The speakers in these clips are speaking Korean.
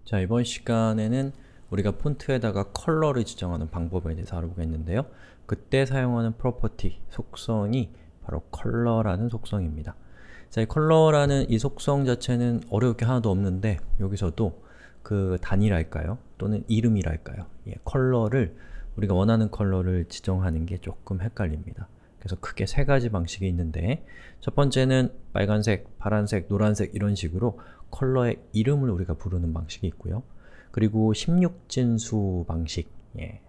자, 이번 시간에는 우리가 폰트에다가 컬러를 지정하는 방법에 대해서 알아보겠는데요. 그때 사용하는 프로퍼티, 속성이 바로 컬러라는 속성입니다. 자, 이 컬러라는 이 속성 자체는 어려울 게 하나도 없는데 여기서도 그 단위랄까요? 또는 이름이랄까요? 컬러를 우리가 원하는 컬러를 지정하는 게 조금 헷갈립니다. 그래서 크게 세 가지 방식이 있는데 첫 번째는 빨간색, 파란색, 노란색 이런 식으로 컬러의 이름을 우리가 부르는 방식이 있고요. 그리고 16진수 방식,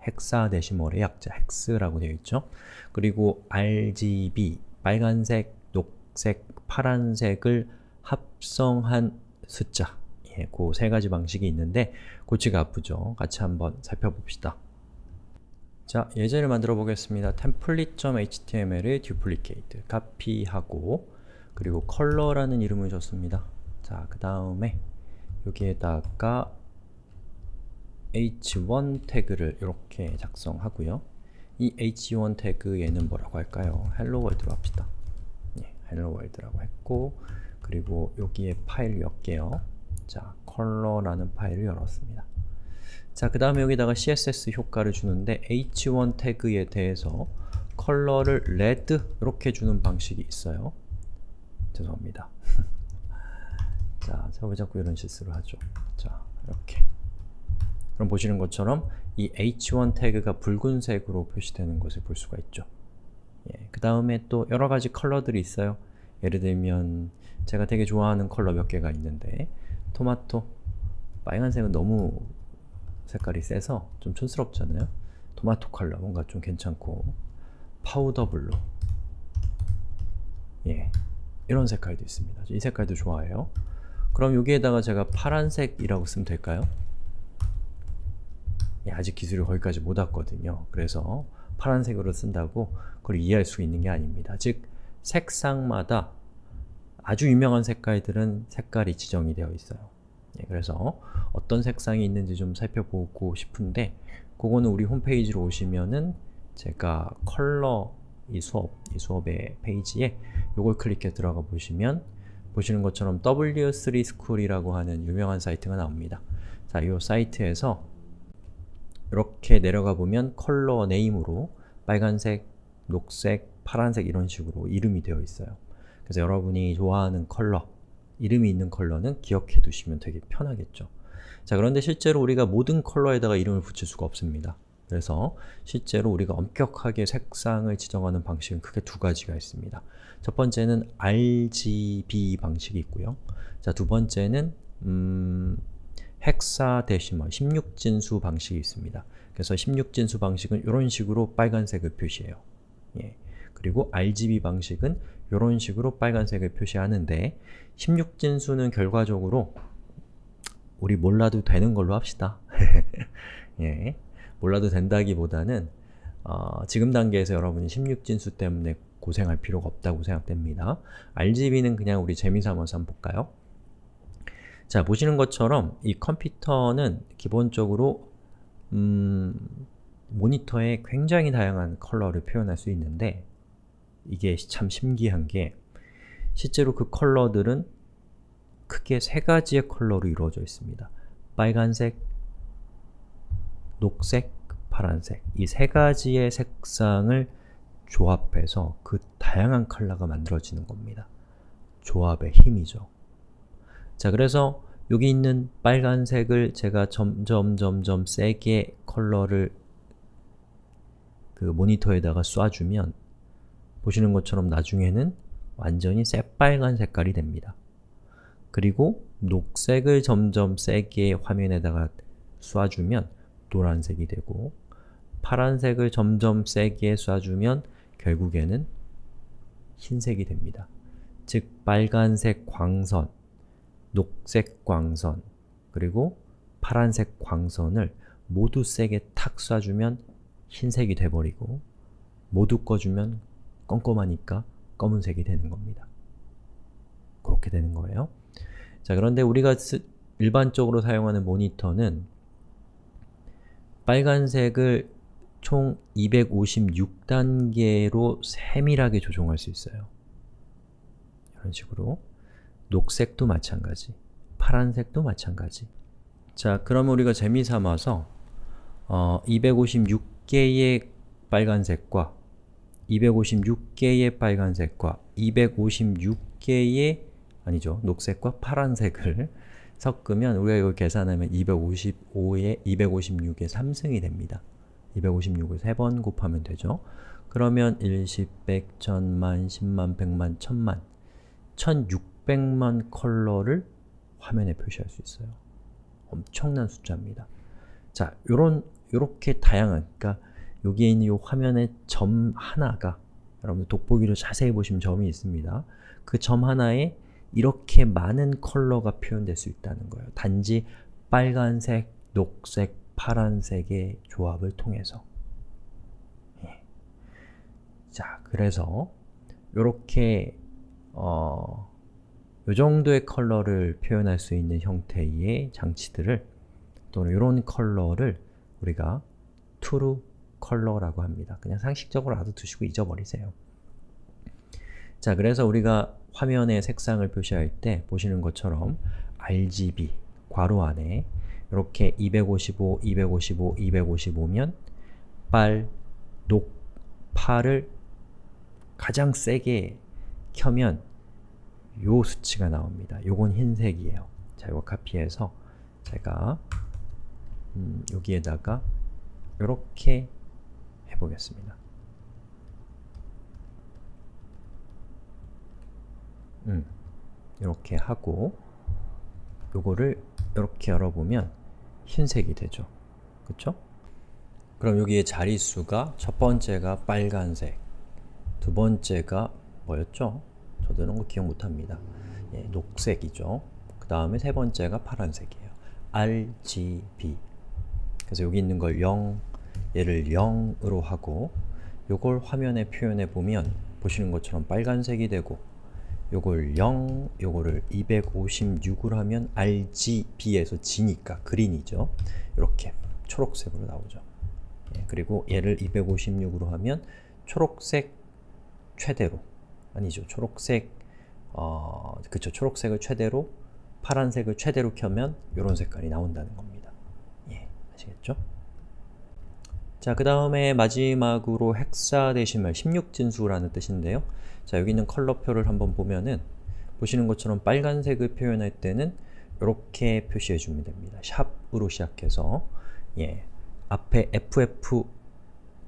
헥사데시멀의 약자 헥스라고 되어 있죠. 그리고 RGB, 빨간색, 녹색, 파란색을 합성한 숫자, 그 세 가지 방식이 있는데 골치가 아프죠. 같이 한번 살펴봅시다. 자, 예제를 만들어 보겠습니다. template.html을 duplicate, 카피하고 그리고 컬러라는 이름을 줬습니다. 자, 그 다음에 여기에다가 h1 태그를 이렇게 작성하고요. 이 h1 태그에는 뭐라고 할까요? hello world로 합시다. hello world라고 했고 그리고 여기에 파일을 열게요. 자, 컬러라는 파일을 열었습니다. 자, 그 다음에 여기다가 CSS 효과를 주는데 h1 태그에 대해서 컬러를 red 이렇게 주는 방식이 있어요. 죄송합니다. 자, 제가 왜 자꾸 이런 실수를 하죠? 자, 이렇게. 그럼 보시는 것처럼 이 h1 태그가 붉은색으로 표시되는 것을 볼 수가 있죠. 그 다음에 또 여러가지 컬러들이 있어요. 예를 들면 제가 되게 좋아하는 컬러 몇 개가 있는데 토마토, 빨간색은 너무 색깔이 세서 좀 촌스럽잖아요. 토마토 컬러 뭔가 좀 괜찮고 파우더 블루, 이런 색깔도 있습니다. 이 색깔도 좋아해요. 그럼 여기에다가 제가 파란색이라고 쓰면 될까요? 아직 기술이 거기까지 못 왔거든요. 그래서 파란색으로 쓴다고 그걸 이해할 수 있는 게 아닙니다. 즉, 색상마다 아주 유명한 색깔들은 색깔이 지정이 되어 있어요. 그래서 어떤 색상이 있는지 좀 살펴보고 싶은데 그거는 우리 홈페이지로 오시면은 제가 컬러 이 수업의 페이지에 요걸 클릭해 들어가 보시면 보시는 것처럼 W3School이라고 하는 유명한 사이트가 나옵니다. 자, 이 사이트에서 이렇게 내려가 보면 컬러 네임으로 빨간색, 녹색, 파란색 이런 식으로 이름이 되어 있어요. 그래서 여러분이 좋아하는 컬러, 이름이 있는 컬러는 기억해 두시면 되게 편하겠죠. 자, 그런데 실제로 우리가 모든 컬러에다가 이름을 붙일 수가 없습니다. 그래서 실제로 우리가 엄격하게 색상을 지정하는 방식은 크게 두 가지가 있습니다. 첫 번째는 RGB 방식이 있고요. 자, 두 번째는 헥사데시멀, 16진수 방식이 있습니다. 그래서 16진수 방식은 이런 식으로 빨간색을 표시해요. 그리고 RGB 방식은 이런 식으로 빨간색을 표시하는데 16진수는 결과적으로 우리 몰라도 되는 걸로 합시다. 몰라도 된다기보다는 지금 단계에서 여러분이 16진수 때문에 고생할 필요가 없다고 생각됩니다. RGB는 그냥 우리 재미삼아서 한번 볼까요? 자, 보시는 것처럼 이 컴퓨터는 기본적으로 모니터에 굉장히 다양한 컬러를 표현할 수 있는데 이게 참 신기한 게 실제로 그 컬러들은 크게 세 가지의 컬러로 이루어져 있습니다. 빨간색, 녹색, 파란색 이 세 가지의 색상을 조합해서 그 다양한 컬러가 만들어지는 겁니다. 조합의 힘이죠. 자, 그래서 여기 있는 빨간색을 제가 점점 세게 컬러를 그 모니터에다가 쏴주면 보시는 것처럼 나중에는 완전히 새빨간 색깔이 됩니다. 그리고 녹색을 점점 세게 화면에다가 쏴주면 노란색이 되고 파란색을 점점 세게 쏴주면 결국에는 흰색이 됩니다. 즉, 빨간색 광선, 녹색 광선, 그리고 파란색 광선을 모두 세게 탁 쏴주면 흰색이 돼버리고 모두 꺼주면 껌껌하니까 검은색이 되는 겁니다. 그렇게 되는 거예요. 자, 그런데 우리가 일반적으로 사용하는 모니터는 빨간색을 총 256단계로 세밀하게 조정할 수 있어요. 이런 식으로 녹색도 마찬가지, 파란색도 마찬가지. 자, 그러면 우리가 재미삼아서 256개의 빨간색과 256개의 빨간색과 256개의 아니죠, 녹색과 파란색을 섞으면 우리가 이걸 계산하면 255에 256의 3승이 됩니다. 256을 3번 곱하면 되죠. 그러면 1, 10, 100, 1000만, 10만, 100만, 1000만 1600만 컬러를 화면에 표시할 수 있어요. 엄청난 숫자입니다. 자, 요렇게 다양한, 그러니까 여기에 있는 이 화면의 점 하나가 여러분들 돋보기로 자세히 보시면 점이 있습니다. 그 점 하나에 이렇게 많은 컬러가 표현될 수 있다는 거예요. 단지 빨간색, 녹색, 파란색의 조합을 통해서. 예. 자, 그래서 요렇게 요 정도의 컬러를 표현할 수 있는 형태의 장치들을 또는 이런 컬러를 우리가 true 컬러라고 합니다. 그냥 상식적으로 알아두시고 잊어버리세요. 자, 그래서 우리가 화면의 색상을 표시할 때 보시는 것처럼 RGB 괄호 안에 이렇게 255, 255, 255면 빨, 녹, 파를 가장 세게 켜면 요 수치가 나옵니다. 요건 흰색이에요. 자, 이거 카피해서 제가 여기에다가 요렇게 해보겠습니다. 이렇게 하고 요거를 이렇게 열어보면 흰색이 되죠. 그쵸? 그럼 여기에 자릿수가 첫 번째가 빨간색, 두 번째가 뭐였죠? 저도 이런 거 기억 못합니다. 예, 녹색이죠. 그 다음에 세 번째가 파란색이에요. RGB. 그래서 여기 있는 걸 0, 얘를 0으로 하고 요걸 화면에 표현해 보면 보시는 것처럼 빨간색이 되고 요걸 0, 요거를 256으로 하면 RGB에서 G니까 그린이죠. 이렇게 초록색으로 나오죠. 예, 그리고 얘를 256으로 하면 초록색 최대로 아니죠. 초록색 그쵸. 초록색을 최대로 파란색을 최대로 켜면 이런 색깔이 나온다는 겁니다. 예, 아시겠죠? 자, 그 다음에 마지막으로 헥사데시멀 16진수라는 뜻인데요. 자, 여기 있는 컬러표를 한번 보면은 보시는 것처럼 빨간색을 표현할 때는 이렇게 표시해 주면 됩니다. 샵으로 시작해서 예, 앞에 FF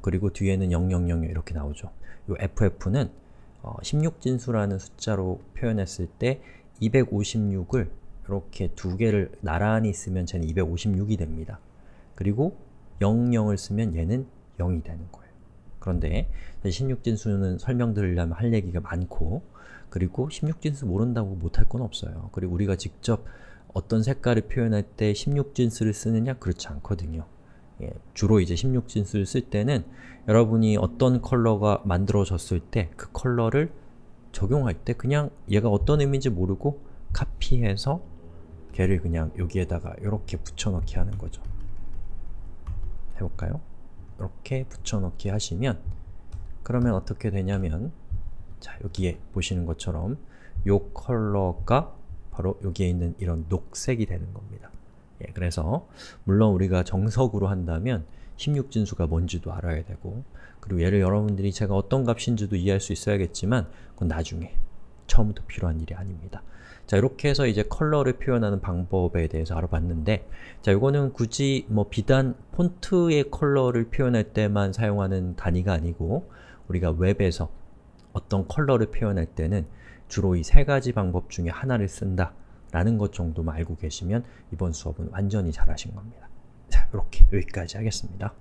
그리고 뒤에는 0000 이렇게 나오죠. 이 FF는 16진수라는 숫자로 표현했을 때 256을 이렇게 두 개를 나란히 쓰면 쟤는 256이 됩니다. 그리고 00을 쓰면 얘는 0이 되는 거예요. 그런데 16진수는 설명드리려면 할 얘기가 많고 그리고 16진수 모른다고 못할 건 없어요. 그리고 우리가 직접 어떤 색깔을 표현할 때 16진수를 쓰느냐? 그렇지 않거든요. 예, 주로 이제 16진수를 쓸 때는 여러분이 어떤 컬러가 만들어졌을 때 그 컬러를 적용할 때 그냥 얘가 어떤 의미인지 모르고 카피해서 걔를 그냥 여기에다가 이렇게 붙여넣기 하는 거죠. 해볼까요? 이렇게 붙여넣기 하시면 그러면 어떻게 되냐면 자, 여기에 보시는 것처럼 요 컬러가 바로 여기에 있는 이런 녹색이 되는 겁니다. 예, 그래서 물론 우리가 정석으로 한다면 16진수가 뭔지도 알아야 되고 그리고 얘를 여러분들이 제가 어떤 값인지도 이해할 수 있어야겠지만 그건 나중에 처음부터 필요한 일이 아닙니다. 자, 이렇게 해서 이제 컬러를 표현하는 방법에 대해서 알아봤는데 자, 이거는 굳이 뭐 비단 폰트의 컬러를 표현할 때만 사용하는 단위가 아니고 우리가 웹에서 어떤 컬러를 표현할 때는 주로 이 세 가지 방법 중에 하나를 쓴다 라는 것 정도만 알고 계시면 이번 수업은 완전히 잘하신 겁니다. 자, 이렇게 여기까지 하겠습니다.